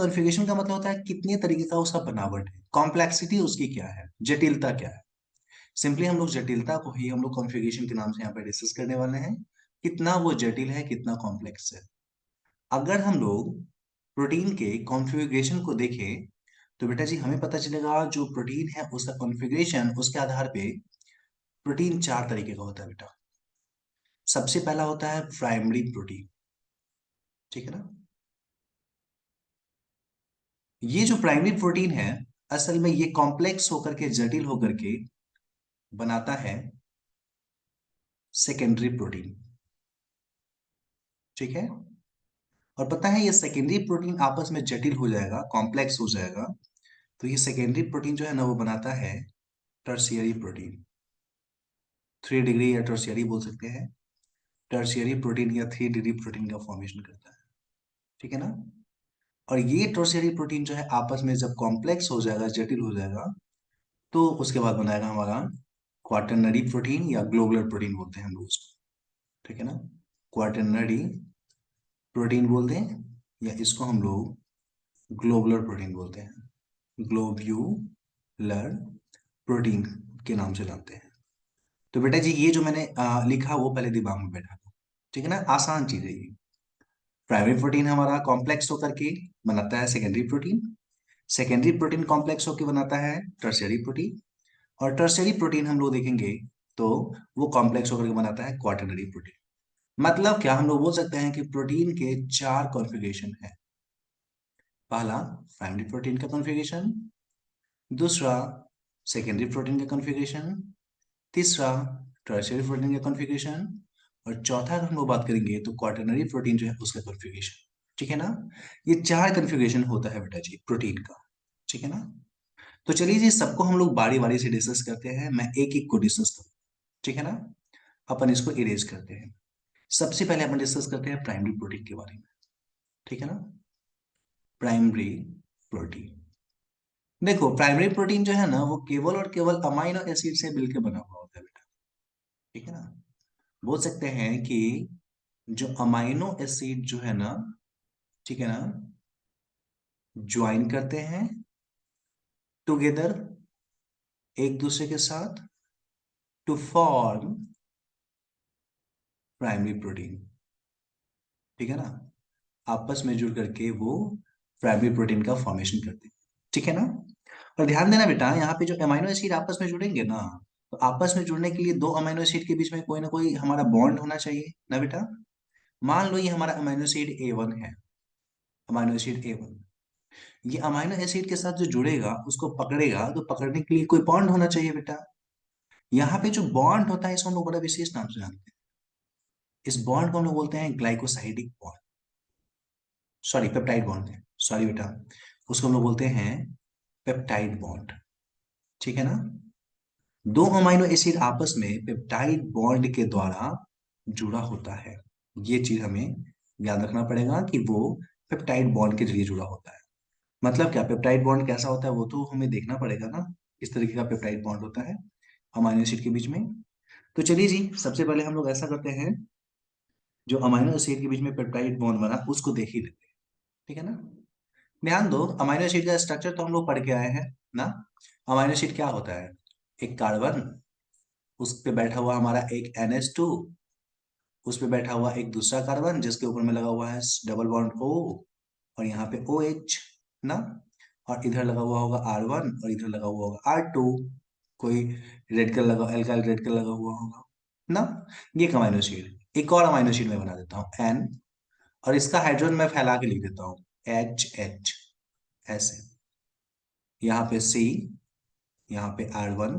Configuration का मतलब होता है कितने तरीके का उसका बनावट है, कॉम्प्लेक्सिटी उसकी क्या है, जटिलता क्या है। सिंपली हम लोग जटिलता को ही हम लोग कॉन्फ़िगरेशन के नाम से यहाँ पे डिस्कस करने वाले हैं, कितना वो जटिल है, कितना कॉम्प्लेक्स है। अगर हम लोग प्रोटीन के कॉन्फ़िगरेशन को देखें तो बेटा जी हमें पता चलेगा जो प्रोटीन है उसका कॉन्फ़िगरेशन उसके आधार पे प्रोटीन चार तरीके का होता है बेटा। सबसे पहला होता है प्राइमरी प्रोटीन, ठीक है ना। ये जो प्राइमरी प्रोटीन है असल में ये कॉम्प्लेक्स होकर के जटिल होकर के बनाता है सेकेंडरी प्रोटीन, ठीक है। और पता है ये सेकेंडरी प्रोटीन आपस में जटिल हो जाएगा, कॉम्प्लेक्स हो जाएगा, तो ये सेकेंडरी प्रोटीन जो है ना वो बनाता है टर्शियरी प्रोटीन। 3 डिग्री या टर्शियरी बोल सकते हैं, टर्शियरी प्रोटीन या 3 डिग्री प्रोटीन का फॉर्मेशन करता है, ठीक है ना। और ये टर्शियरी प्रोटीन जो है आपस में जब कॉम्प्लेक्स हो जाएगा, जटिल हो जाएगा, तो उसके बाद बनाएगा हमारा क्वाटरनरी प्रोटीन या ग्लोबुलर प्रोटीन बोलते हैं हम लोग उसको, ठीक है ना। क्वाटरनरी प्रोटीन बोलते हैं या इसको हम लोग ग्लोबुलर प्रोटीन बोलते हैं, ग्लोब्यूलर प्रोटीन के नाम से जानते हैं। तो बेटा जी ये जो मैंने लिखा वो पहले दिमाग में बैठा था, ठीक है ना, आसान चीज है ये। प्राइमरी प्रोटीन हमारा कॉम्प्लेक्स होकर के बनाता है secondary protein, secondary protein complex होकर बनाता है टर्शियरी प्रोटीन, और टर्शियरी प्रोटीन हम लोग देखेंगे तो वो कॉम्प्लेक्स होकर के बनाता है क्वाटरनरी प्रोटीन। मतलब क्या हम लोग बोल सकते हैं कि प्रोटीन के चार कॉन्फ़िगरेशन है। पहला प्राइमरी प्रोटीन का कॉन्फ़िगरेशन, दूसरा सेकेंडरी प्रोटीन का कॉन्फ़िगरेशन, तीसरा टर्शियरी प्रोटीन का कॉन्फ़िगरेशन, और चौथा अगर हम लोग बात करेंगे तो क्वाटरनरी प्रोटीन जो है उसका कॉन्फ़िगरेशन, ठीक है ना। ये चार कॉन्फ़िगरेशन होता है बेटा जी प्रोटीन का, ठीक है ना। तो चलिए जी सबको हम लोग बारी बारी से डिस्कस करते हैं, मैं एक एक को डिस्कस करूँ, ठीक है ना। अपन इसको इरेज करते हैं। सबसे पहले अपन डिस्कस करते हैं प्राइमरी प्रोटीन के बारे में, ठीक है ना। प्राइमरी प्रोटीन, देखो प्राइमरी प्रोटीन जो है ना वो केवल और केवल अमाइनो एसिड से मिलकर बना हुआ होता है बेटा, ठीक है ना। बोल सकते हैं कि जो अमाइनो एसिड जो है ना, ठीक है ना, ज्वाइन करते हैं टुगेदर एक दूसरे के साथ टू फॉर्म प्राइमरी प्रोटीन, ठीक है ना। आपस में जुड़ करके वो प्राइमरी प्रोटीन का फॉर्मेशन करते हैं, ठीक है ना। और ध्यान देना बेटा यहाँ पे जो अमाइनो एसिड आपस में जुड़ेंगे ना, तो आपस में जुड़ने के लिए दो अमाइनो एसिड के बीच में कोई ना कोई हमारा बॉन्ड होना चाहिए ना बेटा। मान लो ये हमारा अमाइनो एसिड A1 है, अमाइनो एसिड A1, ये अमाइनो एसिड के साथ जो जुड़ेगा उसको पकड़ेगा, तो पकड़ने के लिए कोई बॉन्ड होना चाहिए बेटा। यहाँ पे जो बॉन्ड होता है इसको हम लोग बड़ा विशेष नाम से जानते हैं, इस बॉन्ड को हम लोग बोलते हैं glycosidic bond, sorry peptide bond है, सॉरी बेटा, उसको हम लोग बोलते हैं पेप्टाइड बॉन्ड, ठीक है ना। दो अमाइनो एसिड आपस में पेप्टाइड बॉन्ड के द्वारा जुड़ा होता है, ये चीज हमें याद रखना पड़ेगा कि वो पेप्टाइड बॉन्ड के जरिए जुड़ा होता है। मतलब क्या पेप्टाइड बॉन्ड कैसा होता है वो तो हमें देखना पड़ेगा ना, इस तरीके का पेप्टाइड बॉन्ड होता है अमाइनो एसिड के बीच में। तो चलिए जी सबसे पहले हम लोग ऐसा करते हैं, जो अमाइनो एसिड के बीच में पेप्टाइड बॉन्ड बना उसको देख ही लेते हैं, ठीक है ना। ध्यान दो अमाइनो एसिड का स्ट्रक्चर तो हम लोग पढ़ के आए हैं ना। अमाइनो एसिड क्या होता है, एक कार्बन, उस पे बैठा हुआ हमारा एक NH2, उस पे बैठा हुआ एक दूसरा कार्बन जिसके ऊपर में लगा हुआ है डबल बॉन्ड O, और यहाँ पे OH ना, और इधर लगा हुआ होगा R1 और इधर लगा हुआ होगा R2, कोई रेड कलर लगा, एल्काइल रेड कलर लगा हुआ होगा ना। ये एक अमाइनो एसिड, एक और अमाइनो एसिड मैं बना देता हूँ N, और इसका हाइड्रोजन मैं फैला के लिख देता हूँ HH, ऐसे, यहाँ पे C, यहाँ पे R1,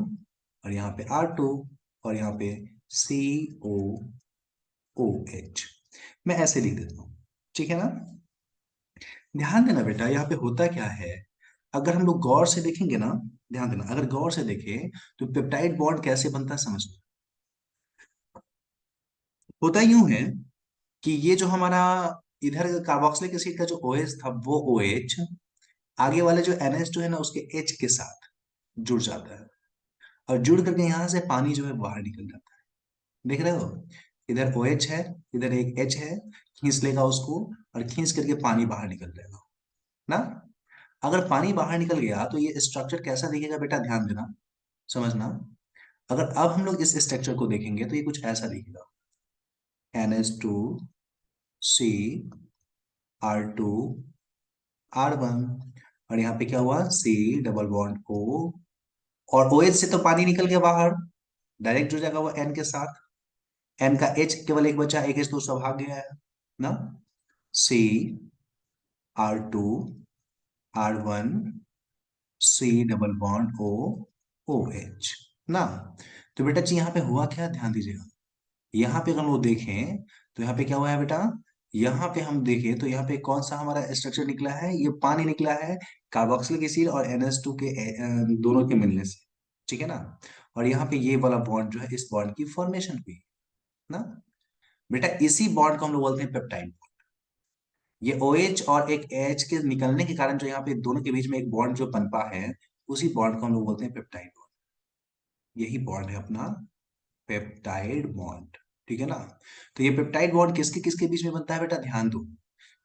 और यहाँ पे R2, और यहाँ पे COOH, मैं ऐसे लिख देता हूँ, ठीक है ना। ध्यान देना बेटा यहाँ पे होता क्या है, अगर हम लोग गौर से देखेंगे ना, ध्यान देना अगर गौर से देखें तो पेप्टाइड बॉन्ड कैसे बनता है समझना। होता यूं है कि ये जो हमारा इधर कार्बोक्सिलिक एसिड का जो OH था वो OH आगे वाले जो NH जो है ना उसके H के साथ जुड़ जाता है, और जुड़ करके यहाँ से पानी जो है बाहर निकल जाता है, देख रहे हो, इधर OH है, इधर एक H है, खींच लेगा उसको और खींच करके पानी बाहर निकल जाएगा ना। अगर पानी बाहर निकल गया तो ये स्ट्रक्चर कैसा दिखेगा बेटा, ध्यान देना, समझना। अगर अब हम लोग इस स्ट्रक्चर को देखेंगे तो ये कुछ ऐसा दिखेगा, NH2Cr2R1, और यहाँ पे क्या हुआ, C डबल बॉन्ड O, और OH से तो पानी निकल गया बाहर, डायरेक्ट जुड़ जाएगा वो N के साथ। N का H केवल एक बचा, एक H दूसरा भाग गया है ना। CR2R1, C double bond OH ना। तो बेटा जी यहाँ पे हुआ क्या, ध्यान दीजिएगा। यहाँ पे अगर हम लोग देखें तो यहाँ पे क्या हुआ है बेटा, यहाँ पे हम देखें तो यहाँ पे कौन सा हमारा स्ट्रक्चर निकला है, ये पानी निकला है, कार्बोक्सिलिक एसिड और NH2 के दोनों के मिलने से, ठीक है ना। और यहाँ पे ये वाला बॉन्ड जो है, इस बॉन्ड की फॉर्मेशन हुई ना। बेटा इसी बॉन्ड को हम लोग बोलते हैं पेप्टाइड। ये OH और एक H के निकलने के कारण जो यहाँ पे दोनों के बीच में एक बॉन्ड जो बनता है, उसी बॉन्ड को हम लोग बोलते हैं पेप्टाइड बॉन्ड। यही बॉन्ड है अपना पेप्टाइड बॉन्ड, ठीक है ना। तो ये पेप्टाइड बॉन्ड किसके किसके बीच में बनता है बेटा, ध्यान दो।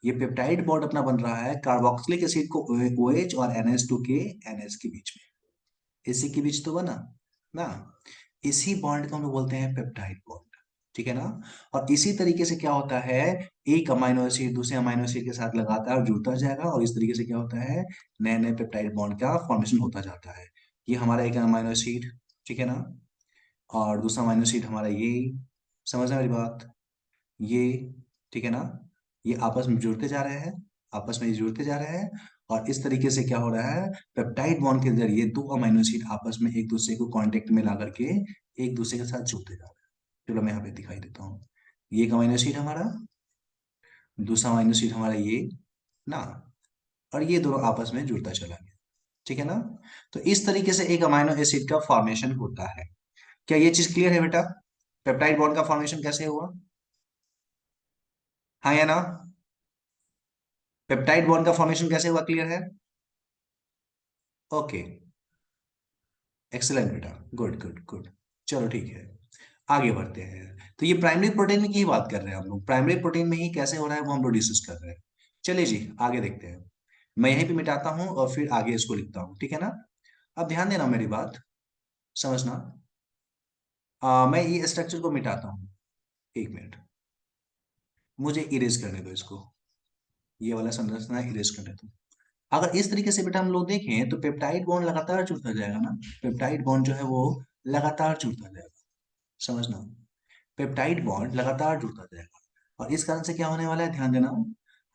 ये पेप्टाइड बॉन्ड अपना बन रहा है कार्बोक्सिलिक एसिड को OH और NH2 के NH के बीच में, इसी के बीच तो बना ना। इसी बॉन्ड को हम लोग बोलते हैं पेप्टाइड बॉन्ड, ठीक है ना। और इसी तरीके से क्या होता है, एक अमाइनो एसिड दूसरे अमाइनो एसिड के साथ लगातार जुड़ता जाएगा, और इस तरीके से क्या होता है, नए नए पेप्टाइड बॉन्ड का फॉर्मेशन होता जाता है। ये हमारा एक अमाइनो एसिड, ठीक है ना, और दूसरा अमाइनो एसिड हमारा ये, समझ रहे हैं मेरी बात, ये, ठीक है ना। ये आपस में जुड़ते जा रहे हैं, आपस में जुड़ते जा रहे हैं, और इस तरीके से क्या हो रहा है, पेप्टाइड बॉन्ड के जरिए दो अमीनो एसिड आपस में एक दूसरे को कांटेक्ट में ला करके एक दूसरे के साथ जुड़ते जा रहे हैं। चलो मैं यहाँ पे दिखाई देता हूँ, ये एक अमीनो एसिड हमारा, दूसरा अमीनो एसिड हमारा ये ना, और ये दोनों आपस में जुड़ता चला गया, ठीक है ना। तो इस तरीके से एक अमीनो एसिड का फॉर्मेशन होता है। क्या ये चीज क्लियर है बेटा, पेप्टाइड बॉन्ड का फॉर्मेशन कैसे हुआ, हाँ या ना। पेप्टाइड बॉन्ड का फॉर्मेशन कैसे हुआ, क्लियर है। ओके, एक्सलेंट बेटा, गुड गुड गुड। चलो ठीक है, आगे बढ़ते हैं। तो ये प्राइमरी प्रोटीन की ही बात कर रहे हैं हम लोग, प्राइमरी प्रोटीन में ही कैसे हो रहा है वो हम लोग डिस्कस कर रहे हैं। चलिए जी आगे देखते हैं। मैं यहीं पे मिटाता हूँ और फिर आगे इसको लिखता हूँ, ठीक है ना। अब ध्यान देना मेरी बात, समझना। मैं ये स्ट्रक्चर को मिटाता हूँ, एक मिनट, मुझे इरेज करने दो इसको, ये वाला संरचना इरेज करने दो। अगर इस तरीके से बेटा हम लोग देखें तो पेप्टाइड बॉन्ड लगातार जुड़ता जाएगा ना, पेप्टाइड बॉन्ड जो है वो लगातार जुड़ता जाएगा, समझना। पेप्टाइड बॉन्ड लगातार जुड़ता जाएगा, और इस कारण से क्या होने वाला है, ध्यान देना।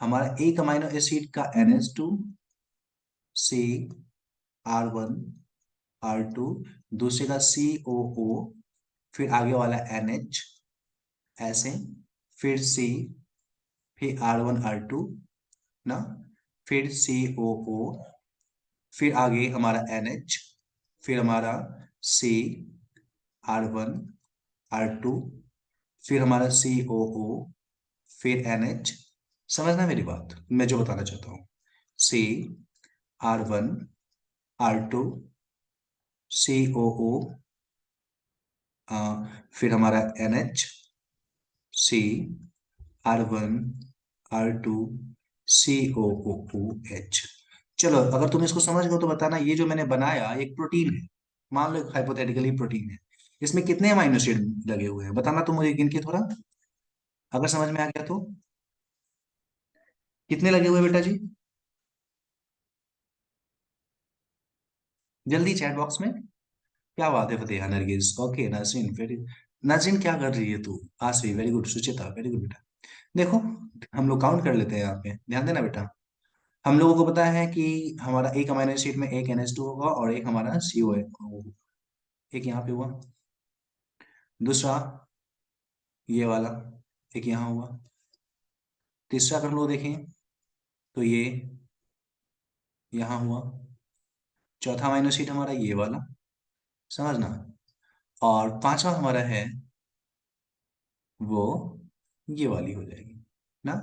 हमारा एक अमाइनो एसिड का NH2CR1R2, दूसरे का COO, फिर आगे वाला NH, ऐसे, फिर C, फिर R1R2 ना, फिर COO, फिर आगे हमारा NH, फिर हमारा CR1R2, फिर हमारा COO, फिर NH। समझना मेरी बात, मैं जो बताना चाहता हूँ, CR1R2, COO, फिर हमारा NH, CR1R2, COOH। चलो अगर तुम इसको समझ गए तो बताना, ये जो मैंने बनाया एक प्रोटीन है, मान लो हाइपोथेटिकली प्रोटीन है, इसमें कितने अमाइनो एसिड लगे हुए हैं, बताना तुम मुझे गिन के थोड़ा, अगर समझ में आ गया तो। कितने लगे हुए हैं बेटा जी, जल्दी चैट बॉक्स में। क्या बात है फतेहा, नरगिस, ओके, नाजरीन वेरी, नाजरीन क्या कर रही है तू, आसवी वेरी गुड, सुचिता वेरी गुड बेटा। देखो हम लोग काउंट कर लेते हैं, यहाँ पे ध्यान देना बेटा। हम लोगों को पता है कि हमारा एक अमीनो एसिड में एक NH2 होगा और एक हमारा CO है, एक यहाँ पे हुआ, दूसरा ये वाला एक यहाँ हुआ, तीसरा अगर हम लोग देखें तो ये यहाँ हुआ, चौथा अमीनो एसिड हमारा ये वाला, समझना, और पांचवा हमारा है वो ये वाली हो जाएगी ना।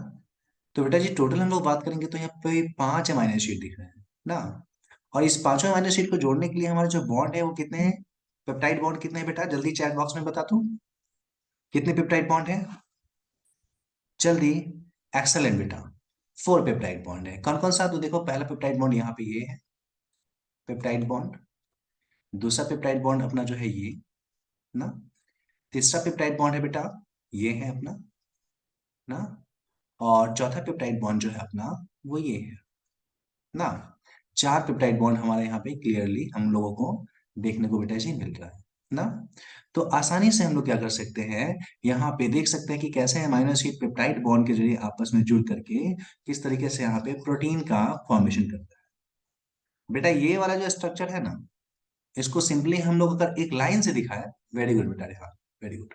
तो बेटा जी टोटल हम लोग बात करेंगे तो यहाँ पे पांच अमीनो एसिड दिख रहे हैं ना, और इस पांचों अमीनो एसिड को जोड़ने के लिए हमारे जो बॉन्ड है वो कितने हैं, पेप्टाइड बॉन्ड कितने हैं बेटा, जल्दी चैट बॉक्स में बता दूं, कितने पेप्टाइड बॉन्ड है, जल्दी। एक्सलेंट बेटा, 4 पेप्टाइड बॉन्ड है। कौन कौन सा? तो देखो, पहला पेप्टाइड बॉन्ड यहाँ पे ये है, पेप्टाइड बॉन्ड। दूसरा पेप्टाइड बॉन्ड अपना जो है ये ना। तीसरा पेप्टाइड बॉन्ड है बेटा, ये है अपना ना। और चौथा पेप्टाइड बॉन्ड जो है अपना, वो ये है ना। 4 पेप्टाइड बॉन्ड हमारे यहाँ पे क्लियरली हम लोगों को देखने को बेटा जी मिल रहा है ना। तो आसानी से हम लोग क्या कर सकते हैं, यहाँ पे देख सकते हैं कि कैसे अमीनो एसिड पेप्टाइड बॉन्ड के जरिए आपस में जुड़ करके किस तरीके से यहाँ पे प्रोटीन का फॉर्मेशन करता है। बेटा ये वाला जो स्ट्रक्चर है ना, इसको सिंपली हम लोग अगर एक लाइन से दिखाए, वेरी गुड बेटा, हाँ वेरी गुड।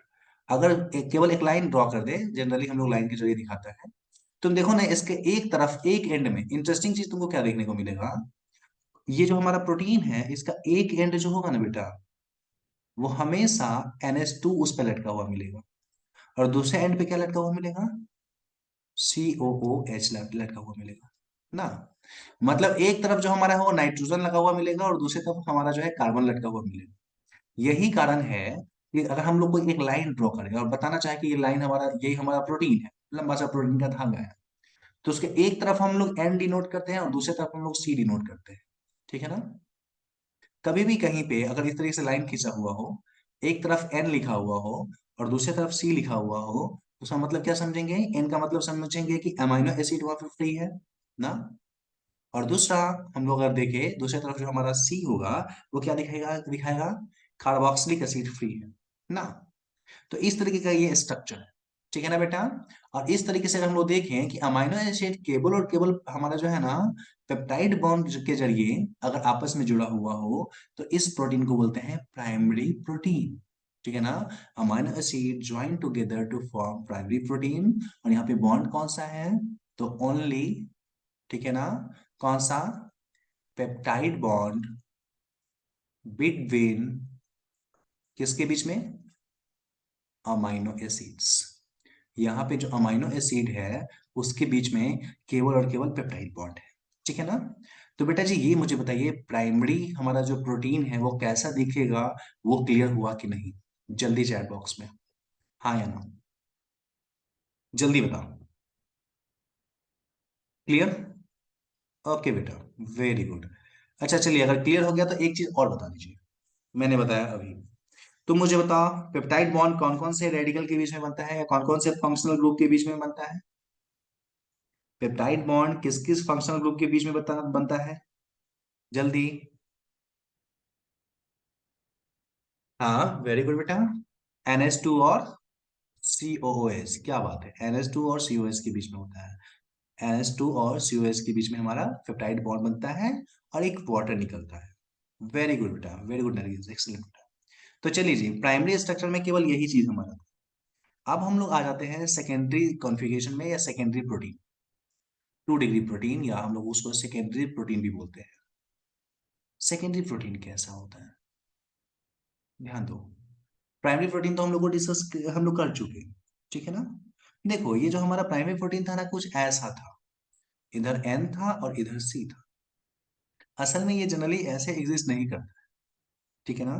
अगर केवल एक लाइन ड्रॉ कर दे, जनरली हम लोग लाइन के जरिए दिखाते हैं। तुम देखो ना, इसके एक तरफ एक एंड में इंटरेस्टिंग चीज तुमको क्या देखने को मिलेगा, ये जो हमारा प्रोटीन है इसका एक एंड जो होगा ना बेटा, वो हमेशा NH2 उस पर लटका हुआ मिलेगा। और दूसरे एंड पे क्या लटका हुआ मिलेगा, COOH लटका हुआ मिलेगा ना। मतलब एक तरफ जो हमारा है वो नाइट्रोजन लगा हुआ मिलेगा और दूसरी तरफ हमारा जो है कार्बन लटका हुआ मिलेगा। यही कारण है कि अगर हम लोग कोई एक लाइन ड्रॉ करें और बताना चाहे कि ये लाइन हमारा, यही हमारा प्रोटीन है, लंबा सा प्रोटीन का धागा है, तो उसके एक तरफ हम लोग N डिनोट करते हैं और दूसरी तरफ हम लोग C डिनोट करते हैं। ठीक है ना। कभी भी कहीं पे अगर इस तरीके से लाइन खींचा हुआ हो, एक तरफ N लिखा हुआ हो और दूसरी तरफ C लिखा हुआ हो, तो उसका मतलब क्या समझेंगे, N का मतलब समझेंगे कि अमीनो एसिड वहां पे फ्री है ना। और दूसरा, हम लोग अगर देखें दूसरी तरफ जो हमारा C होगा, वो क्या दिखाएगा, दिखाएगा कार्बोक्सिलिक एसिड फ्री है ना। तो इस तरीके का ये स्ट्रक्चर है। ठीक है ना बेटा। और इस तरीके से अगर हम लोग देखें कि अमाइनो एसिड केवल और केवल हमारा जो है ना, पेप्टाइड बॉन्ड के जरिए अगर आपस में जुड़ा हुआ हो, तो इस प्रोटीन को बोलते हैं प्राइमरी प्रोटीन। ठीक है ना। Amino acid join together to form primary protein. और यहाँ पे बॉन्ड कौन सा है, तो ओनली, ठीक है ना, कौन सा, पेप्टाइड बॉन्ड बिटवीन, किसके बीच में, अमाइनो एसिड्स। यहाँ पे जो अमाइनो एसिड है उसके बीच में केवल और केवल पेप्टाइड बॉन्ड है। ठीक है ना। तो बेटा जी ये मुझे बताइए, प्राइमरी हमारा जो प्रोटीन है वो कैसा दिखेगा, वो क्लियर हुआ कि नहीं? जल्दी चैट बॉक्स में हाँ या ना, जल्दी बताओ। क्लियर? ओके बेटा, वेरी गुड। अच्छा चलिए, अगर क्लियर हो गया तो एक चीज और बता दीजिए। मैंने बताया अभी, तुम मुझे बताओ, पेप्टाइड बॉन्ड कौन कौन से रेडिकल के बीच में बनता है या कौन कौन से फंक्शनल ग्रुप के बीच में बनता है? पेप्टाइड बॉन्ड किस किस फंक्शनल ग्रुप के बीच में बनता है? जल्दी। हाँ वेरी गुड बेटा, NH2 और COOH, क्या बात है, NH2 और COS के बीच में होता है। NH2 और COS के बीच में हमारा पेप्टाइड बॉन्ड बनता है और एक वाटर निकलता है। वेरी गुड बेटा, वेरी गुड नरगिस, एक्सीलेंट बेटा। तो चलिए जी, प्राइमरी स्ट्रक्चर में केवल यही चीज हमारा था। अब हम लोग आ जाते हैं सेकेंडरी कॉन्फ़िगरेशन में या सेकेंडरी प्रोटीन, 2 डिग्री प्रोटीन, या हम लोग उसको सेकेंडरी प्रोटीन भी बोलते हैं। सेकेंडरी प्रोटीन कैसा होता है, ध्यान दो। प्राइमरी प्रोटीन तो हम लोग को डिस्कस, हम लोग कर चुके हैं। ठीक है ना। देखो, ये जो हमारा प्राइमरी प्रोटीन था ना, कुछ ऐसा था, इधर N था और इधर C था। असल में ये जनरली ऐसे एग्जिस्ट नहीं करता। ठीक है ना।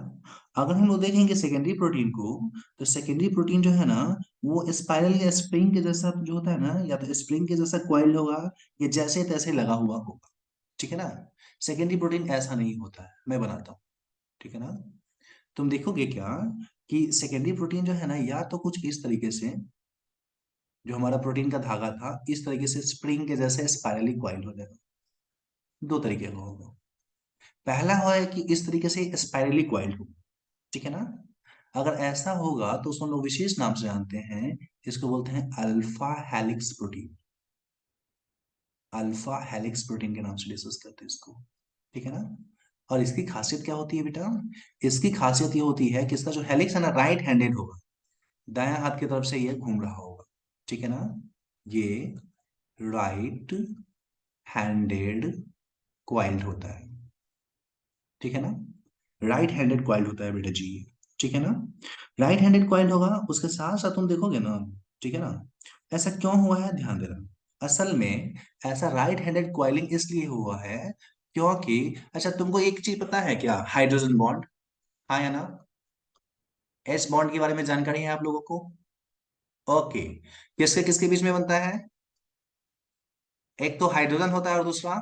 अगर हम लोग देखेंगे सेकेंडरी प्रोटीन को, तो सेकेंडरी प्रोटीन जो है ना, वो स्पाइरल या स्प्रिंग के जैसा जो होता है ना, या तो स्प्रिंग के जैसा क्वाइल्ड होगा, या जैसे तैसे लगा हुआ होगा। ठीक है ना। सेकेंडरी प्रोटीन ऐसा नहीं होता है, मैं बनाता हूँ। ठीक है ना। तुम देखोगे क्या कि सेकेंडरी प्रोटीन जो है ना, या तो कुछ इस तरीके से, जो हमारा प्रोटीन का धागा था इस तरीके से स्प्रिंग के जैसे स्पाइरली क्वाइल हो जाएगा। दो तरीके का होगा। पहला है कि इस तरीके से स्पाइरली क्वाइल्ड हो। ठीक है ना। अगर ऐसा होगा तो उसको हम लोग विशेष नाम से जानते हैं, इसको बोलते हैं alpha helix protein. Alpha helix protein के नाम से डिस्कस करते हैं इसको। ठीक है ना। और इसकी खासियत क्या होती है बेटा, इसकी खासियत ये होती है कि इसका जो हेलिक्स है ना, राइट हैंडेड होगा, दायां हाथ की तरफ से ये घूम रहा होगा। ठीक है ना। ये राइट हैंडेड क्वाइल्ड होता है। ठीक है ना। राइट हैंडेड क्वाइल्ड होता है बेटा जी ये। ठीक है ना। राइट हैंडेड क्वाइल्ड होगा, उसके साथ साथ तुम देखोगे ना। ठीक है ना। ऐसा क्यों हुआ है, ध्यान देना। असल में ऐसा राइट हैंडेड क्वाइलिंग इसलिए हुआ है क्योंकि, अच्छा तुमको एक चीज पता है क्या, हाइड्रोजन बॉन्ड, हाँ या ना, एस बॉन्ड के बारे में जानकारी है आप लोगों को? ओके, किसके किसके बीच में बनता है? एक तो हाइड्रोजन होता है और दूसरा,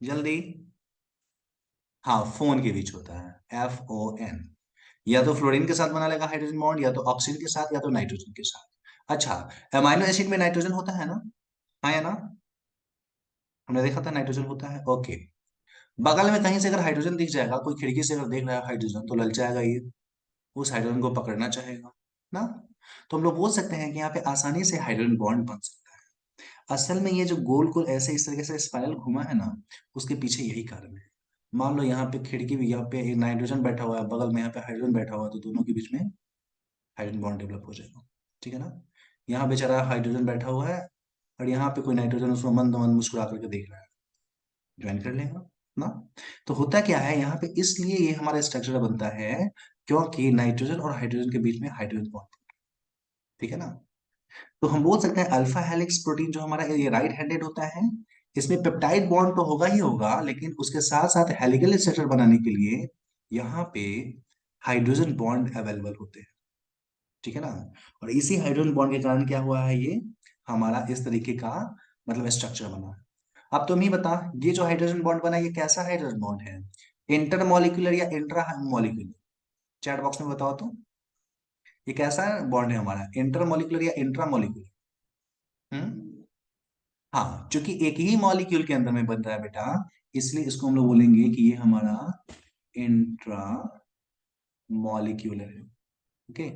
जल्दी। हाँ, फोन के बीच होता है, FON। या तो फ्लोरीन के साथ बना लेगा हाइड्रोजन बॉन्ड, या तो ऑक्सीजन के साथ, या तो नाइट्रोजन के साथ। अच्छा, अमाइनो एसिड में नाइट्रोजन होता है ना? हाँ या ना? हमने देखा था नाइट्रोजन होता है, ओके। बगल में कहीं से अगर हाइड्रोजन दिख जाएगा, कोई खिड़की से अगर देख रहा है हाइड्रोजन, तो ललचाएगा ये, उस हाइड्रोजन को पकड़ना चाहेगा ना। तो हम लोग बोल सकते हैं कि यहाँ पे आसानी से हाइड्रोजन बॉन्ड बन सकता है। असल में ये जो गोल गोल ऐसे इस तरीके से स्पाइरल घुमा है ना, उसके पीछे यही कारण है। मान लो यहाँ पे खिड़की भी, यहाँ पे एक नाइट्रोजन बैठा हुआ है, बगल में यहाँ पे हाइड्रोजन बैठा हुआ है, तो दोनों के बीच में हाइड्रोजन बॉन्ड डेवलप हो जाएगा। ठीक है ना? यहाँ बेचारा हाइड्रोजन बैठा हुआ है, और यहाँ पे कोई नाइट्रोजन उसको मंद मंद मुस्कुरा करके देख रहा है, ज्वाइन कर लेगा ना। तो होता क्या है यहाँ पे, इसलिए ये हमारा स्ट्रक्चर बनता है, क्योंकि नाइट्रोजन और हाइड्रोजन के बीच में हाइड्रोजन बॉन्ड। ठीक है ना? तो हम बोल सकते हैं अल्फा हेलिक्स प्रोटीन जो हमारा ये राइट हैंडेड होता है, इसमें पेप्टाइड बॉन्ड तो होगा ही होगा, लेकिन उसके साथ साथ हेलिकल स्ट्रक्चर बनाने के लिए यहाँ पे हाइड्रोजन बॉन्ड अवेलेबल होते हैं। ठीक है ना? और इसी हाइड्रोजन बॉन्ड के कारण क्या हुआ है, ये हमारा इस तरीके का मतलब स्ट्रक्चर बना। अब तुम ही बता, ये जो हाइड्रोजन बॉन्ड बना, ये कैसा हाइड्रोजन बॉन्ड है? इंटर मॉलिक्यूलर या इंट्रा मॉलिक्यूलर? चैट बॉक्स में बताओ तो, ये कैसा बॉन्ड है हमारा, इंटर मॉलिक्यूलर या इंट्रा मॉलिक्यूलर? हम्म। हाँ, क्योंकि एक ही मॉलिक्यूल के अंदर में बन रहा है बेटा, इसलिए इसको हम लोग बोलेंगे कि ये हमारा इंट्रा मॉलिक्यूलर है। Okay,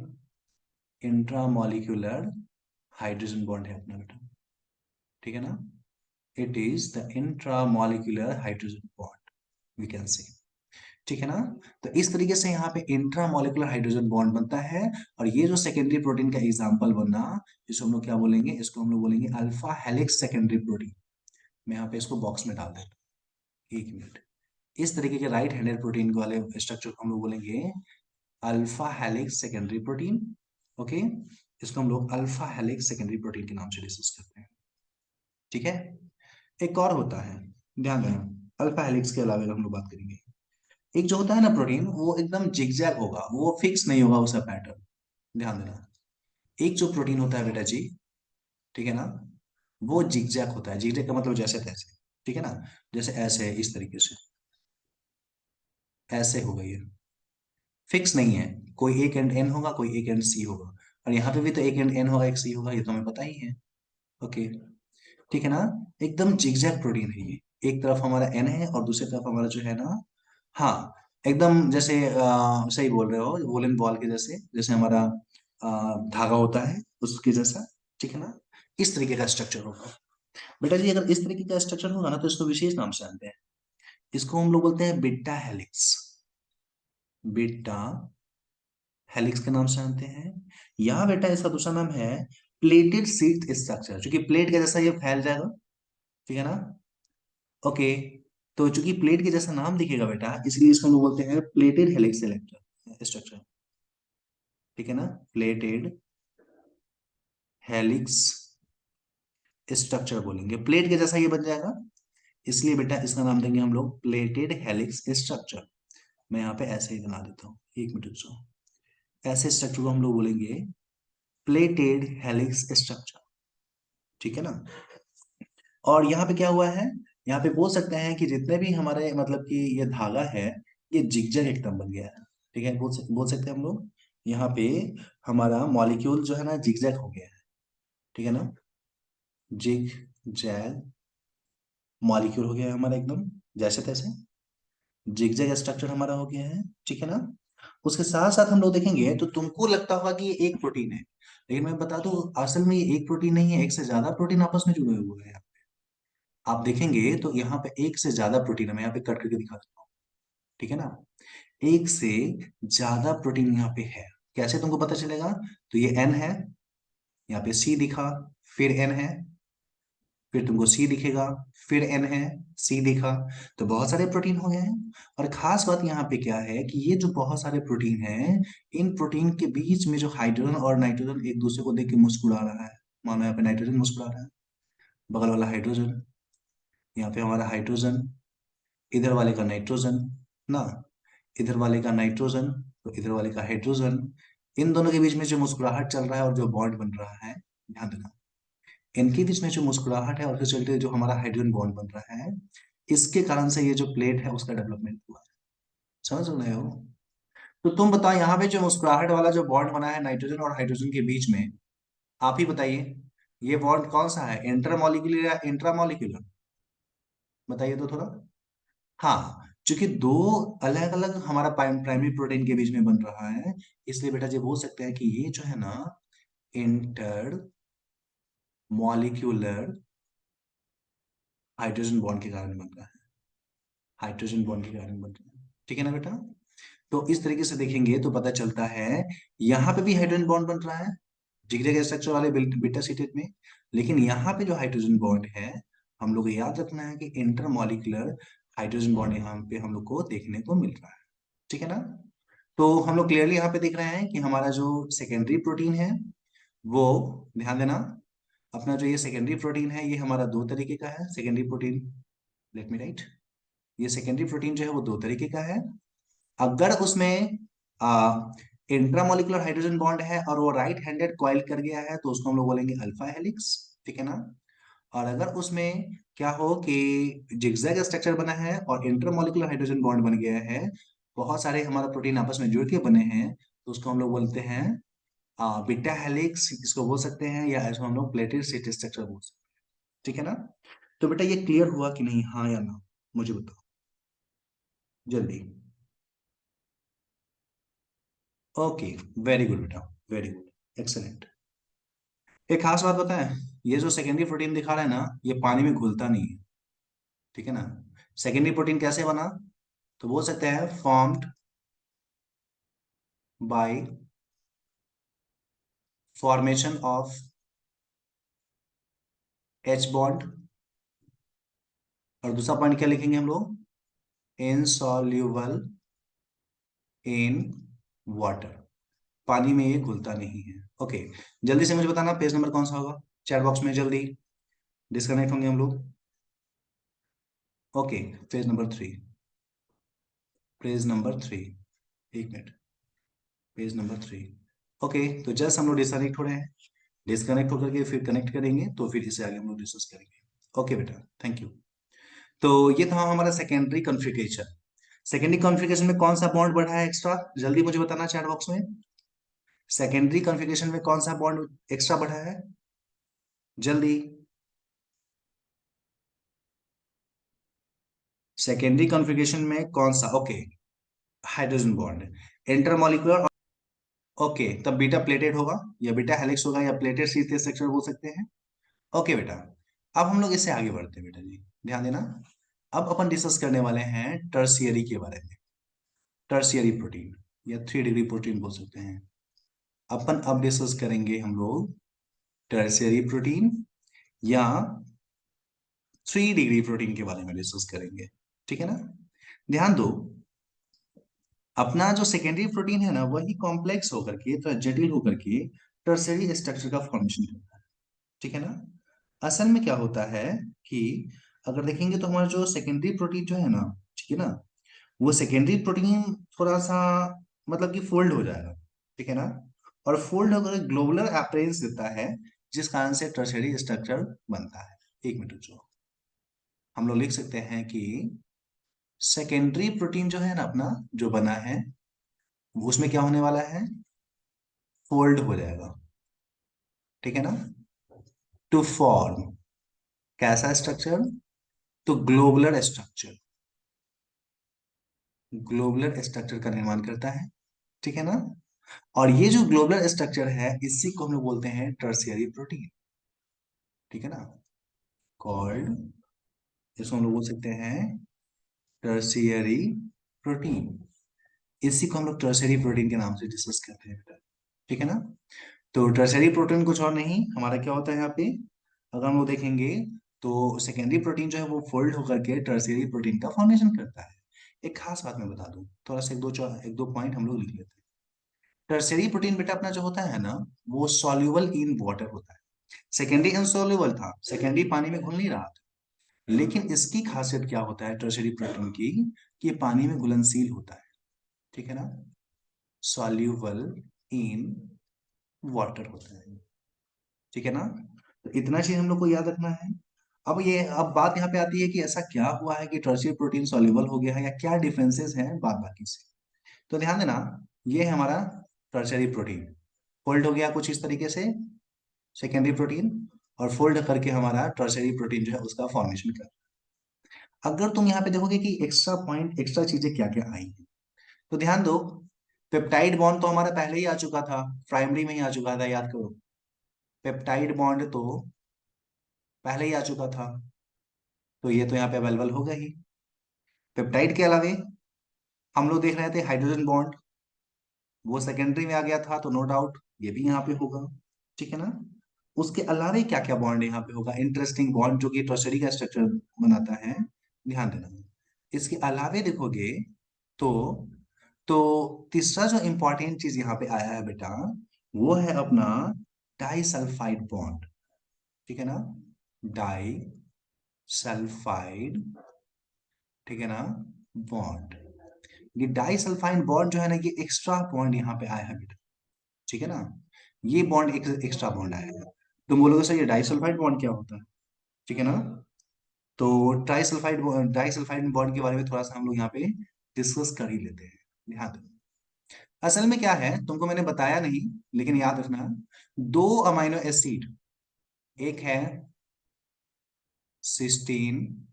intra molecular hydrogen bond है अपना बेटा। ठीक है ना? It is the intra molecular hydrogen bond, we can say. ठीक है ना? तो इस तरीके से यहाँ पे इंट्रा मॉलिक्यूलर हाइड्रोजन बॉन्ड बनता है। और ये जो सेकेंडरी प्रोटीन का एग्जांपल बना, इसको हम लोग क्या बोलेंगे, इसको हम लोग बोलेंगे अल्फा हेलिक्स सेकेंडरी प्रोटीन। मैं यहाँ पे इसको बॉक्स में डाल देता हूँ, एक मिनट। इस तरीके के राइट हैंडेड प्रोटीन वाले स्ट्रक्चर को हम लोग बोलेंगे alpha helix secondary protein. Okay, इसको हम लोग अल्फा हेलिक्स सेकेंडरी प्रोटीन के नाम से डिस्कस करते हैं। ठीक है? एक और होता है, ध्यान देना, अल्फा हेलिक्स के अलावा हम लोग बात करेंगे। एक जो होता है ना प्रोटीन, वो एकदम जिगजैग होगा, वो फिक्स नहीं होगा उसका पैटर्न। ध्यान देना, एक जो प्रोटीन होता है बेटा जी, ठीक है ना, वो जिगजैग होता है। जिगजैग का मतलब जैसे तैसे। ठीक है ना? जैसे ऐसे, इस तरीके से ऐसे होगा ये, फिक्स नहीं है। कोई एक एंड एन होगा, कोई एक एंड सी होगा। और यहाँ पे भी तो एक एंड एन होगा, एक सी होगा, ये तो हमें पता ही है। ओके, ठीक है ना? एकदम जिगजैग प्रोटीन है ये। एक तरफ हमारा एन है और दूसरी तरफ हमारा जो है ना, हाँ, एकदम जैसे सही बोल रहे हो, वोलन बॉल के जैसे, जैसे हमारा धागा होता है उसके जैसा। ठीक है ना? इस तरीके का स्ट्रक्चर होगा बेटा जी। अगर इस तरीके का स्ट्रक्चर होगा ना, तो इसको विशेष नाम से जानते हैं। इसको हम लोग बोलते हैं बिट्टा हेलिक्स। बिट्टा हेलिक्स के नाम से जानते हैं। यहाँ बेटा इसका दूसरा नाम है प्लेटेड शीट स्ट्रक्चर, क्योंकि प्लेट के जैसा ये फैल जाएगा। ठीक है ना? ओके, तो चूंकि प्लेट के जैसा नाम दिखेगा बेटा, इसलिए इसको हम लोग बोलते हैं प्लेटेड हेलिक्स स्ट्रक्चर। ठीक है ना? प्लेटेड हेलिक्स स्ट्रक्चर बोलेंगे, प्लेट के जैसा ये बन जाएगा, इसलिए बेटा इसका नाम देंगे हम लोग प्लेटेड हेलिक्स स्ट्रक्चर। मैं यहाँ पे ऐसे ही बना देता हूँ, एक मिनट रुको। ऐसे स्ट्रक्चर को हम लोग बोलेंगे प्लेटेड हेलिक्स स्ट्रक्चर। ठीक है ना? और यहाँ पे क्या हुआ है, यहाँ पे बोल सकते हैं कि जितने भी हमारे मतलब कि ये धागा है, ये जिगजैग एकदम बन गया है। ठीक है, बोल सकते हैं हम लोग, यहाँ पे हमारा मॉलिक्यूल जो है ना, जिगजैग हो गया है। ठीक है ना? जिग जैग मॉलिक्यूल हो गया है हमारा एकदम जैसे तैसे, जिगजैग स्ट्रक्चर हमारा हो गया है। ठीक है ना? उसके साथ साथ हम लोग देखेंगे तो तुमको लगता होगा कि ये एक प्रोटीन है, लेकिन मैं बता दूं असल में ये एक प्रोटीन नहीं है, एक से ज्यादा प्रोटीन आपस में जुड़े हुए हैं। आप देखेंगे तो यहाँ पे एक से ज्यादा प्रोटीन है, मैं यहाँ पे कट करके दिखा देता हूँ। ठीक है ना? एक से ज्यादा प्रोटीन यहाँ पे है। कैसे तुमको पता चलेगा? तो ये एन है, यहाँ पे सी दिखा, फिर एन है, फिर तुमको सी दिखेगा, फिर एन है, सी दिखा। तो बहुत सारे प्रोटीन हो गए हैं। और खास बात यहाँ पे क्या है कि ये जो बहुत सारे प्रोटीन हैं, इन प्रोटीन के बीच में जो हाइड्रोजन और नाइट्रोजन एक दूसरे को देख के मुस्कुरा रहा है। मानो यहाँ पे नाइट्रोजन मुस्कुरा रहा है, बगल वाला हाइड्रोजन, यहाँ पे हमारा हाइड्रोजन, इधर वाले का नाइट्रोजन ना, इधर वाले का नाइट्रोजन, तो इधर वाले का हाइड्रोजन। इन दोनों के बीच में जो मुस्कुराहट चल रहा है और जो बॉन्ड बन रहा है, ध्यान देना, इनके बीच में जो मुस्कुराहट है और उसके चलते जो हमारा हाइड्रोजन बॉन्ड बन रहा है, इसके कारण से ये जो प्लेट है उसका डेवलपमेंट हुआ है। समझ रहे हो? तो तुम बताओ, यहाँ पे जो मुस्कुराहट वाला जो बॉन्ड बना है नाइट्रोजन और हाइड्रोजन के बीच में, आप ही बताइए, ये बॉन्ड कौन सा है, इंटरमॉलिक्यूलर या इंट्रामॉलिक्यूलर? बताइए तो थोड़ा। हाँ, क्योंकि दो अलग अलग हमारा प्राइमरी प्रोटीन के बीच में बन रहा है, इसलिए बेटा जी बोल सकते हैं कि ये जो है ना, इंटर मॉलिक्यूलर हाइड्रोजन बॉन्ड के कारण बन रहा है। हाइड्रोजन बॉन्ड के कारण बन रहा है, ठीक है ना बेटा? तो इस तरीके से देखेंगे तो पता चलता है यहाँ पे भी हाइड्रोजन बॉन्ड बन रहा है जिगरे के स्ट्रक्चर वाले बीटा सीटेट में, लेकिन यहाँ पे जो हाइड्रोजन बॉन्ड है, हम लोग को याद रखना है कि इंटरमॉलिक्यूलर हाइड्रोजन बॉन्ड यहाँ पे हम लोग को देखने को मिल रहा है, ठीक है ना? तो हम लोग क्लियरली यहाँ पे देख रहे हैं कि हमारा जो सेकेंडरी प्रोटीन है वो, ध्यान देना, अपना जो ये सेकेंडरी प्रोटीन है ये हमारा दो तरीके का है। Secondary protein, let me right, ये सेकेंडरी प्रोटीन जो है वो दो तरीके का है। अगर उसमें इंट्रामोलिकुलर हाइड्रोजन बॉन्ड है और वो राइट हैंडेड कॉइल कर गया है तो उसको हम लोग बोलेंगे अल्फा हेलिक्स, ठीक है ना? और अगर उसमें क्या हो कि जिगजैग स्ट्रक्चर बना है और इंटरमोलिकुलर हाइड्रोजन बॉन्ड बन गया है, बहुत सारे हमारा प्रोटीन आपस में जुड़ के बने हैं, तो उसको हम लोग बोलते हैं बीटा हेलिक्स, इसको बोल सकते हैं, या इसको हम लोग प्लेटेड सीट स्ट्रक्चर बोल सकते हैं, ठीक है ना? तो बेटा ये क्लियर हुआ कि नहीं, हाँ या ना, मुझे बताओ जल्दी। ओके, वेरी गुड बेटा, वेरी गुड, एक्सेलेंट। एक खास बात बताएं, ये जो सेकेंडरी प्रोटीन दिखा रहा है ना, ये पानी में घुलता नहीं है, ठीक है ना? सेकेंडरी प्रोटीन कैसे बना? तो बोल सकते हैं formed by formation of H bond, और दूसरा पॉइंट क्या लिखेंगे हम लोग, इनसॉल्यूबल इन वाटर, पानी में ये घुलता नहीं है। ओके, जल्दी से मुझे बताना पेज नंबर कौन सा होगा, चैट बॉक्स में जल्दी, डिस्कनेक्ट होंगे हम लोग। Okay, page number 3, page number 3, एक मिनट, पेज नंबर 3। ओके, तो जस्ट हम लोग डिस्कनेक्ट हो रहे हैं, डिस्कनेक्ट होकर के फिर कनेक्ट करेंगे, तो फिर इसे आगे हम लोग डिस्कस करेंगे। ओके बेटा, थैंक यू। तो ये था हमारा सेकेंडरी कॉन्फ़िगरेशन। सेकेंडरी कॉन्फ़िगरेशन में कौन सा बॉन्ड बढ़ा है एक्स्ट्रा, जल्दी मुझे बताना चैट बॉक्स में। सेकेंडरी कॉन्फ़िगरेशन में कौन सा बॉन्ड एक्स्ट्रा बढ़ा है, जल्दी। सेकेंडरी कॉन्फ़िगरेशन में कौन सा, okay, hydrogen bond, intermolecular. Okay, तब बीटा प्लेटेड होगा या बीटा हेलिक्स होगा या प्लेटेड सी स्ट्रक्चर बोल सकते हैं। ओके बेटा, अब हम लोग इससे आगे बढ़ते हैं बेटा जी, ध्यान देना। अब अपन डिस्कस करने वाले हैं टर्शियरी के बारे में, टर्शियरी प्रोटीन या 3 डिग्री प्रोटीन बोल सकते हैं। अपन अब डिस्कस करेंगे हम लोग टर्शियरी प्रोटीन या 3 डिग्री प्रोटीन के बारे में डिस्कस करेंगे, ठीक है ना? ध्यान दो, अपना जो सेकेंडरी प्रोटीन है ना, वही कॉम्प्लेक्स होकर के, तो जटिल होकर के टर्शियरी स्ट्रक्चर का फॉर्मेशन करता है, ठीक है ना? असल में क्या होता है कि अगर देखेंगे तो हमारा जो सेकेंडरी प्रोटीन जो है ना, ठीक है ना, वो सेकेंडरी प्रोटीन थोड़ा सा मतलब कि फोल्ड हो जाएगा, ठीक है ना? और फोल्ड होकर ग्लोबुलर अपीयरेंस देता है, जिस कारण से टर्शियरी स्ट्रक्चर बनता है। एक मिनट जो हम लोग लिख सकते हैं कि सेकेंडरी प्रोटीन जो है ना अपना, जो बना है, वो उसमें क्या होने वाला है, फोल्ड हो जाएगा, ठीक है ना? टू फॉर्म कैसा स्ट्रक्चर, तो ग्लोबुलर स्ट्रक्चर, ग्लोबुलर स्ट्रक्चर का निर्माण करता है, ठीक है ना? और ये जो ग्लोबुलर स्ट्रक्चर है, इसी को हम लोग बोलते हैं टर्शियरी प्रोटीन, ठीक है ना? कॉल्ड, इसको हम लोग बोल सकते हैं टर्शियरी प्रोटीन, इसी को हम लोग टर्शियरी प्रोटीन के नाम से डिस्कस करते हैं बेटा, ठीक है ना? तो टर्शियरी प्रोटीन कुछ और नहीं, हमारा क्या होता है यहाँ पे, अगर हम लोग देखेंगे तो सेकेंडरी प्रोटीन जो है वो फोल्ड होकर के टर्शियरी प्रोटीन का फॉर्मेशन करता है। एक खास बात मैं बता दूं, थोड़ा सा एक दो पॉइंट हम लोग लिख लेते हैं। टर्शियरी प्रोटीन बेटा अपना जो होता है ना, वो सॉल्यूबल इन वाटर होता है। सेकेंडरी इनसॉल्युबल था, सेकेंडरी पानी में घुल नहीं रहा था, लेकिन इसकी खासियत क्या होता है टर्शियरी प्रोटीन की, कि ये पानी में घुलनशील होता है, ठीक है ना? सॉल्यूबल इन वाटर होता है, ठीक है ना? तो इतना चीज हम लोग को याद रखना है। अब बात यहाँ पे आती है कि ऐसा क्या हुआ है कि टर्शियरी प्रोटीन सॉल्युबल हो गया है, या क्या डिफरेंसेस हैं बाद बाकी से। तो ध्यान देना, ये है हमारा टर्शियरी प्रोटीन, फोल्ड हो गया कुछ इस तरीके से सेकेंडरी प्रोटीन, और फोल्ड करके हमारा टर्शियरी प्रोटीन जो है उसका फॉर्मेशन कर। अगर तुम यहाँ पे देखोगे कि एक्स्ट्रा पॉइंट, एक्स्ट्रा चीजें क्या क्या आई हैं, तो ध्यान दो। पेप्टाइड बॉन्ड तो हमारा पहले ही आ चुका था, प्राइमरी में ही आ चुका था, याद करो। पेप्टाइड बॉन्ड तो पहले ही आ चुका था, तो ये तो यहाँ पे अवेलेबल होगा ही। पेप्टाइड के अलावे हम लोग देख रहे थे हाइड्रोजन बॉन्ड, वो सेकेंडरी में आ गया था, तो नो डाउट ये भी यहाँ पे होगा। ठीक है ना। उसके अलावे क्या क्या बॉन्ड यहाँ पे होगा, इंटरेस्टिंग बॉन्ड जो कि टर्शरी का स्ट्रक्चर बनाता है, ध्यान देना। इसके अलावे देखोगे तो तो तीसरा जो इंपॉर्टेंट चीज यहाँ पे आया है बेटा, वो है अपना डाई सल्फाइड बॉन्ड। ठीक है ना, डाई सल्फाइड, ठीक है ना, बॉन्ड। ये डाई सल्फाइड बॉन्ड जो है ना, ये एक्स्ट्रा बॉन्ड यहाँ पे आया है बेटा। ठीक है ना, ये बॉन्ड एक एक्स्ट्रा बॉन्ड आया है। तुम बोलोगे सर ये डाई सल्फाइड बॉन्ड क्या होता है। ठीक है ना, तो डाई सल्फाइड बॉन्ड के बारे में थोड़ा सा हम लोग यहाँ पे डिस्कस कर ही लेते हैं। ध्यान दो, असल में क्या है तुमको मैंने बताया नहीं, लेकिन याद रखना, दो अमाइनो एसिड, एक है सिस्टीन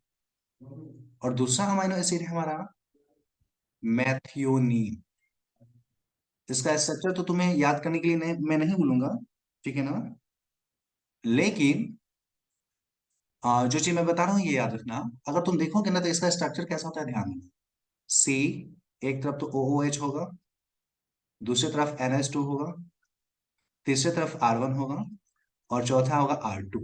और दूसरा अमाइनो एसिड है हमारा मैथियोनीन। इसका स्ट्रक्चर तो तुम्हें याद करने के लिए मैं नहीं बोलूंगा। ठीक है ना, लेकिन जो चीज मैं बता रहा हूँ ये याद रखना। अगर तुम देखोगे ना तो इसका स्ट्रक्चर कैसा होता है, ध्यान देना। सी, एक तरफ तो OOH होगा, दूसरी तरफ NH2 होगा, तीसरी तरफ R1 होगा, और चौथा होगा R2।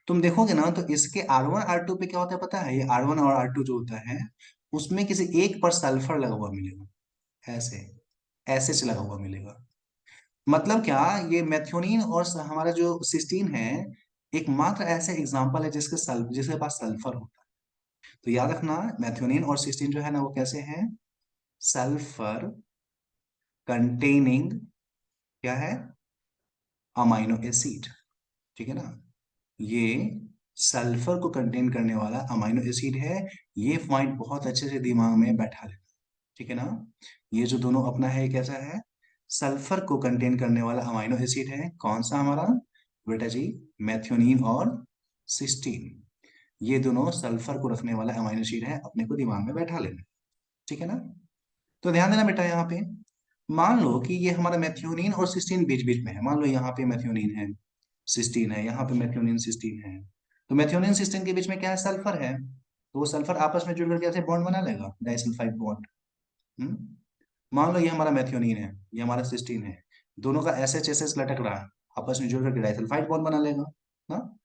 तुम देखोगे ना तो इसके R1 R2 पे क्या होता है पता है, ये R1 और R2 जो होता है उसमें किसी एक पर सल्फर लगा हुआ मिलेगा, ऐसे ऐसे से लगा हुआ मिलेगा। मतलब क्या, ये मेथियोनिन और हमारा जो सिस्टीन है, एकमात्र ऐसे एग्जाम्पल है जिसके पास सल्फर होता है। तो याद रखना, मेथियोनिन और सिस्टीन जो है ना वो कैसे हैं, सल्फर कंटेनिंग, क्या है, अमाइनो एसिड। ठीक है ना, ये सल्फर को कंटेन करने वाला अमाइनो एसिड है। ये पॉइंट बहुत अच्छे से दिमाग में बैठा लेना। ठीक है ना, ये जो दोनों अपना है कैसा है, सल्फर को कंटेन करने वाला अमाइनो एसिड है। कौन सा हमारा बेटा जी, मेथियोनिन और सिस्टीन। ये दोनों सल्फर को रखने वाला अमाइनो एसिड है, अपने को दिमाग में बैठा लेना। ठीक है ना, तो ध्यान देना बेटा, यहाँ पे मान लो कि ये हमारा मेथियोनिन और सिस्टीन बीच बीच में है। मान लो यहाँ पे मेथियोनिन है, सिस्टीन है, यहाँ पे मेथियोनिन सिस्टीन है। तो मेथियोनिन सिस्टीन के बीच में क्या है, सल्फर है। तो वो सल्फर आपस में जुड़कर कैसे बॉन्ड बना लेगा, डाइसल्फाइड बॉन्ड। हम्म मान लो ये हमारा मेथियोनिन है, ये हमारा सिस्टीन है, दोनों का SH लटक रहा है, आपस में जुड़ करके डाइसल्फाइड बॉन्ड बना लेगा। हाँ,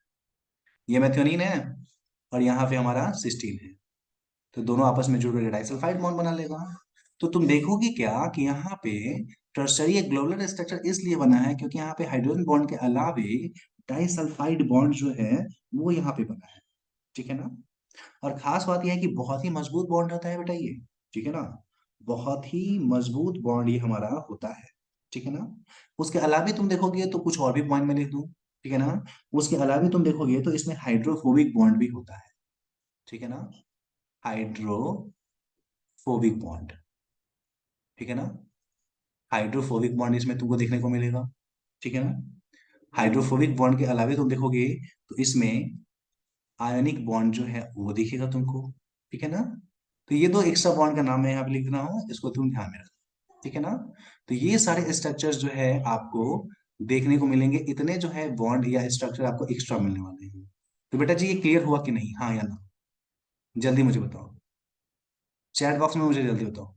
ये मेथियोनिन है और यहाँ पे हमारा सिस्टीन है, तो दोनों आपस में जुड़ करके डाइसल्फाइड बॉन्ड बना लेगा। तो तुम देखोगे क्या कि यहाँ पे टर्सरी एक ग्लोबुलर स्ट्रक्चर इसलिए बना है क्योंकि यहाँ पे हाइड्रोजन बॉन्ड के अलावे डाइसल्फाइड बॉन्ड जो है वो यहाँ पे बना है। ठीक है ना, और खास बात यह है कि बहुत ही मजबूत बॉन्ड होता है बेटा ये। ठीक है ना, बहुत ही मजबूत बॉन्ड ये हमारा होता है। ठीक है ना, उसके अलावा तुम देखोगे तो कुछ और भी पॉइंट मैं लिख दूं। ठीक है ना, उसके अलावा तुम देखोगे तो इसमें हाइड्रोफोबिक बॉन्ड भी होता है। ठीक है ना, हाइड्रोफोबिक बॉन्ड। ठीक है ना, हाइड्रोफोबिक बॉन्ड इसमें तुमको देखने को मिलेगा। ठीक है ना, हाइड्रोफोबिक बॉन्ड के अलावा तुम देखोगे तो इसमें आयनिक बॉन्ड जो है वो दिखेगा तुमको। ठीक है ना, तो ये दो एक्स्ट्रा बॉन्ड का नाम मैं यहाँ पे लिख रहा हूँ, इसको तुम ध्यान में रखना। ठीक है ना, तो ये सारे स्ट्रक्चर्स जो है आपको देखने को मिलेंगे, इतने जो है बॉन्ड या स्ट्रक्चर आपको एक्स्ट्रा मिलने वाले हैं। तो बेटा जी ये क्लियर हुआ कि नहीं, हाँ या ना, जल्दी मुझे बताओ, चैट बॉक्स में मुझे जल्दी बताओ।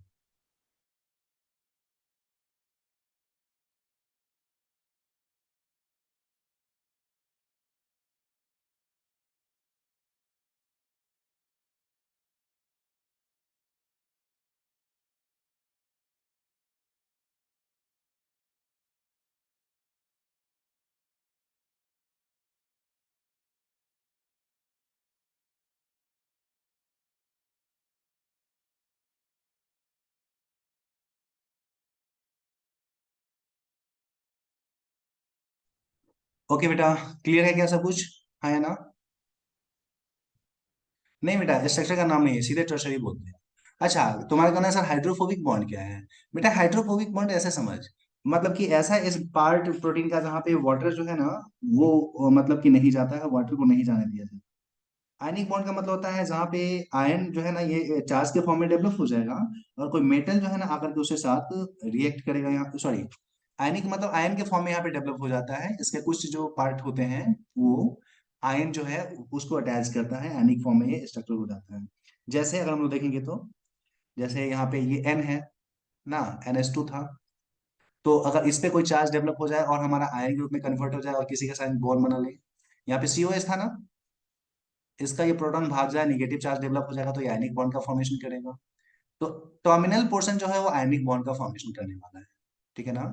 ओके बेटा, क्लियर है क्या सब कुछ? हाँ या ना? नहीं बेटा, स्ट्रक्चर का नाम नहीं है, सीधे टर्शरी बोलते हैं। अच्छा, तुम्हारा कहना है सर हाइड्रोफोबिक बॉन्ड क्या है? बेटा हाइड्रोफोबिक बॉन्ड ऐसे समझ, मतलब कि ऐसा इस पार्ट प्रोटीन का जहाँ पे वाटर जो है ना, वो मतलब कि नहीं जाता है, वाटर को नहीं जाने दिया जाता। आयनिक बॉन्ड का मतलब होता है जहाँ पे आयन जो है ना ये चार्ज के फॉर्म में डेवलप हो जाएगा, और कोई मेटल जो है ना आकर के उसके साथ रिएक्ट करेगा, यहाँ सॉरी, आयनिक मतलब आयन के फॉर्म में यहाँ पे डेवलप हो जाता है, इसके कुछ जो पार्ट होते हैं वो आयन जो है उसको अटैच करता है, आयनिक फॉर्म में ये स्ट्रक्चर हो जाता है। जैसे अगर हम लोग देखेंगे तो, जैसे यहाँ पे ये N है ना, NH2 था, तो अगर इस पे कोई चार्ज डेवलप हो जाए और हमारा आयन के रूप में कन्वर्ट हो जाए और किसी के साथ बॉन्ड बना ले, यहाँ पे COH था ना, इसका ये प्रोटॉन भाग जाए, निगेटिव चार्ज डेवलप हो जाएगा, तो ये आयनिक बॉन्ड का फॉर्मेशन करेगा। तो टर्मिनल पोर्शन जो है वो आयनिक बॉन्ड का फॉर्मेशन करने वाला है, ठीक है ना?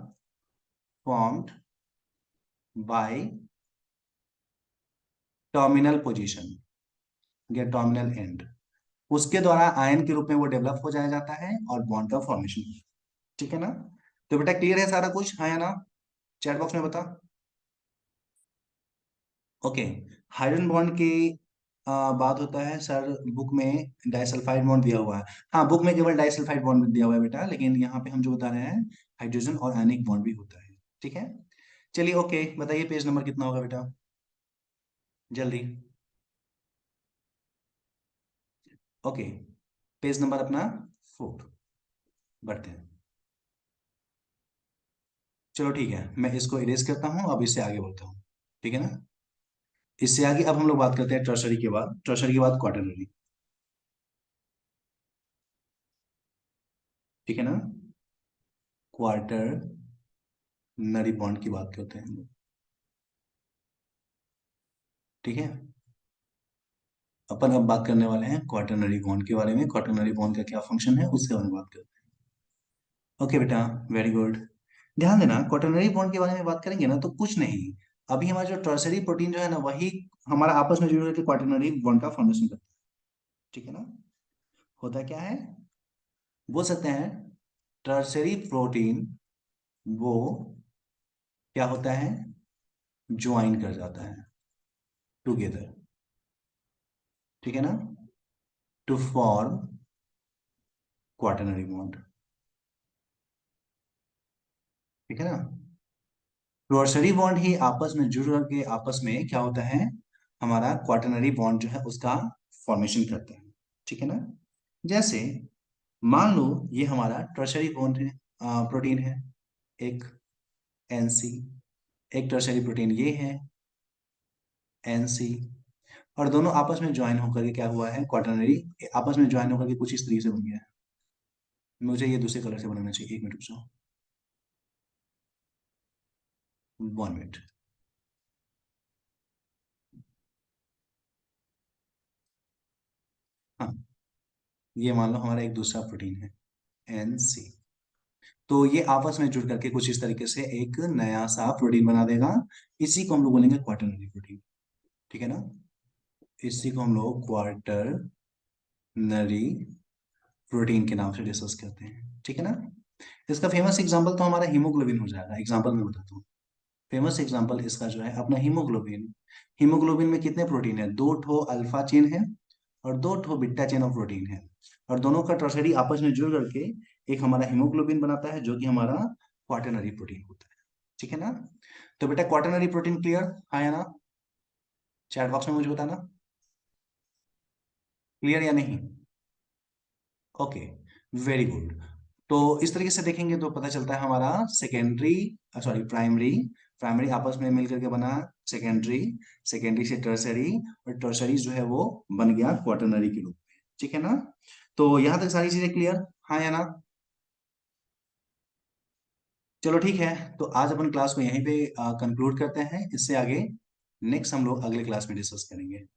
फॉर्म्ड बाय टर्मिनल पोजीशन या टर्मिनल एंड, उसके द्वारा आयन के रूप में वो डेवलप हो जाया जाता है और बॉन्ड का फॉर्मेशन, ठीक है ना? तो बेटा क्लियर है सारा कुछ, हाँ या ना? चैट बॉक्स में बता। ओके, हाइड्रोजन बॉन्ड की बात होता है सर, बुक में डाइसल्फाइड बॉन्ड दिया हुआ है। हाँ, बुक में केवल डाइसल्फाइड बॉन्ड दिया हुआ है बेटा, लेकिन यहाँ पे हम जो बता रहे हैं हाइड्रोजन और आयनिक बॉन्ड भी होता है, ठीक है? चलिए ओके, बताइए पेज नंबर कितना होगा बेटा, जल्दी। ओके, पेज नंबर अपना 4, बढ़ते हैं। चलो ठीक है, मैं इसको इरेज करता हूँ, अब इससे आगे बढ़ता हूँ, ठीक है ना? इससे आगे अब हम लोग बात करते हैं टर्शरी के बाद, टर्शरी के बाद क्वार्टरनरी, ठीक है ना? क्वार्टरनरी बॉन्ड की बात करते हैं हम लोग, ठीक है? अपन अब बात करने वाले हैं क्वार्टरनरी बॉन्ड के बारे में, क्वार्टरनरी बॉन्ड का क्या फंक्शन है उसके बारे में बात करते हैं। ओके बेटा, वेरी गुड। ध्यान देना, क्वार्टरनरी बॉन्ड के बारे में बात करेंगे ना तो कुछ नहीं, अभी हमारा जो टर्सरी प्रोटीन जो है ना वही हमारा आपस में जुड़ के क्वार्टरनरी बॉन्ड का फॉर्मेशन करता है, ठीक है ना? होता क्या है, बोल सकते हैं टर्सरी प्रोटीन वो क्या होता है, ज्वाइन कर जाता है टुगेदर, ठीक है ना, टू फॉर्म क्वार्टरनरी बॉन्ड, ठीक है ना? टर्सरी बॉन्ड ही आपस में जुड़ के आपस में क्या होता है, हमारा क्वार्टरनरी बॉन्ड जो है उसका फॉर्मेशन करता है, ठीक है ना? जैसे मान लो ये हमारा टर्सरी बॉन्ड है, प्रोटीन है एक, NC, एक टर्सरी प्रोटीन ये है NC, और दोनों आपस में ज्वाइन होकर के क्या हुआ है, क्वार्टरनरी, आपस में ज्वाइन होकर के कुछ इस तरीके से बन गया है। मुझे ये दूसरे कलर से बनाना चाहिए, एक मिनट रुक जाओ, 1 मिनट। हाँ, ये मान लो हमारा एक दूसरा प्रोटीन है NC, तो ये आपस में जुड़ करके कुछ इस तरीके से एक नया सा प्रोटीन बना देगा, इसी को हम लोग बोलेंगे क्वार्टरनरी प्रोटीन, ठीक है ना? इसी को हम लोग क्वार्टरनरी प्रोटीन के नाम से डिस्कस करते हैं, ठीक है ना? इसका फेमस एग्जांपल तो हमारा हीमोग्लोबिन हो जाएगा, एग्जांपल मैं बताता हूँ। फेमस एग्जांपल इसका जो है अपना हीमोग्लोबिन, हीमोग्लोबिन में कितने प्रोटीन है, 2 ठो अल्फा चेन है और 2 ठो बीटा चेन ऑफ प्रोटीन है, और दोनों का टर्सरी आपस में जुड़ करके एक हमारा हीमोग्लोबिन बनाता है जो कि हमारा क्वाटरनरी प्रोटीन होता है, ठीक है ना? तो बेटा क्वाटरनरी प्रोटीन क्लियर, हाँ या ना? चैट बॉक्स में मुझे बताना, क्लियर या नहीं? Okay, very good. तो इस तरीके से देखेंगे तो पता चलता है हमारा सेकेंडरी, सॉरी प्राइमरी, प्राइमरी आपस में मिलकर के बना सेकेंडरी, सेकेंडरी से टर्सरी, और टर्सरी जो है वो बन गया क्वाटरनरी के रूप में, ठीक है ना? तो यहां तक सारी चीजें क्लियर, हाँ या ना? चलो ठीक है, तो आज अपन क्लास को यहीं पे कंक्लूड करते हैं, इससे आगे नेक्स्ट हम लोग अगले क्लास में डिस्कस करेंगे।